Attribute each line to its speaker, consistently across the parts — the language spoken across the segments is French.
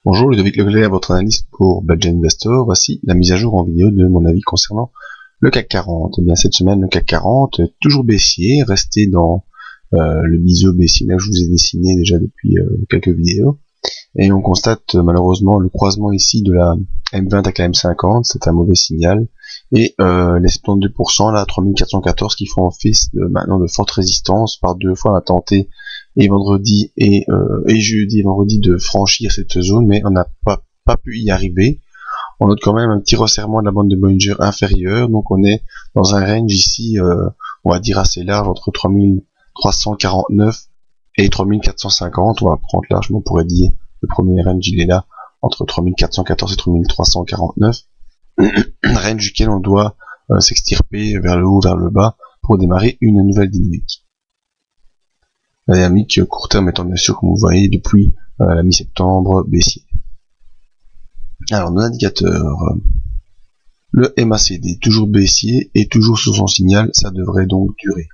Speaker 1: Bonjour, Ludovic Leclerc, votre analyste pour Badger Investor. Voici la mise à jour en vidéo de mon avis concernant le CAC 40. Eh bien, cette semaine, le CAC 40 est toujours baissier, resté dans le biseau baissier là que je vous ai dessiné déjà depuis quelques vidéos. Et on constate malheureusement le croisement ici de la M20 avec la M50, c'est un mauvais signal. Et les 72% là, 3414 qui font office maintenant de forte résistance. Par deux fois on a tenté et vendredi et jeudi et vendredi de franchir cette zone, mais on n'a pas pu y arriver. On note quand même un petit resserrement de la bande de Bollinger inférieure, donc on est dans un range ici, on va dire assez large, entre 3349 et 3450. On va prendre largement, on pourrait dire, le premier range il est là, entre 3414 et 3349. Range duquel on doit s'extirper vers le haut, vers le bas, pour démarrer une nouvelle dynamique. La dynamique court terme étant bien sûr, comme vous voyez, depuis la mi-septembre baissier. Alors nos indicateurs, le MACD toujours baissier et toujours sous son signal, ça devrait donc durer.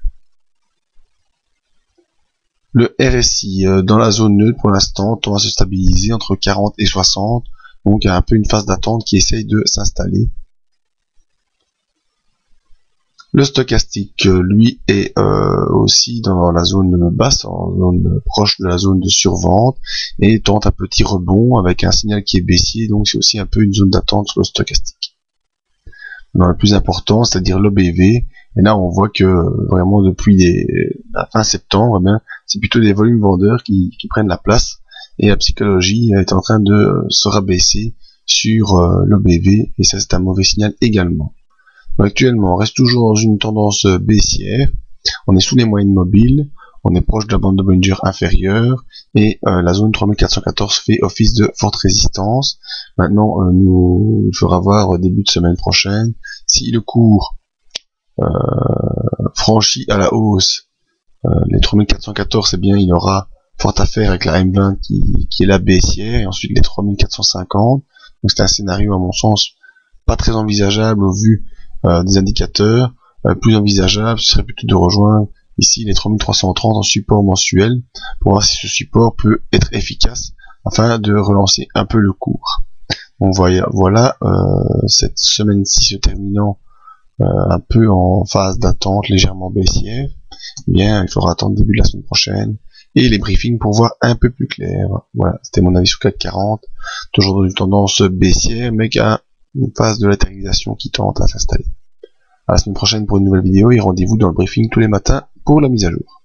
Speaker 1: Le RSI dans la zone neutre pour l'instant tend à se stabiliser entre 40 et 60, donc il y a un peu une phase d'attente qui essaye de s'installer. Le stochastique, lui, est aussi dans la zone basse, en zone proche de la zone de survente, et tente un petit rebond avec un signal qui est baissier, donc c'est aussi un peu une zone d'attente sur le stochastique. Dans le plus important, c'est-à-dire l'OBV, et là on voit que vraiment depuis la fin septembre, eh bien, c'est plutôt des volumes vendeurs qui prennent la place, et la psychologie est en train de se rabaisser sur l'OBV, et ça c'est un mauvais signal également. Donc, actuellement, on reste toujours dans une tendance baissière, on est sous les moyennes mobiles, on est proche de la bande de Bollinger inférieure, et la zone 3414 fait office de forte résistance. Maintenant, il faudra voir début de semaine prochaine si le cours franchit à la hausse les 3414, eh bien il aura fort à faire avec la M20 qui est la baissière, et ensuite les 3450. Donc c'est un scénario à mon sens pas très envisageable au vu des indicateurs. Plus envisageable, ce serait plutôt de rejoindre ici les 3330 en support mensuel pour voir si ce support peut être efficace afin de relancer un peu le cours. Donc voilà cette semaine-ci se terminant un peu en phase d'attente légèrement baissière. Eh bien, il faudra attendre début de la semaine prochaine et les briefings pour voir un peu plus clair. Voilà, c'était mon avis sur CAC 40, toujours dans une tendance baissière mais qui a une phase de latéralisation qui tente à s'installer. À la semaine prochaine pour une nouvelle vidéo et rendez-vous dans le briefing tous les matins pour la mise à jour.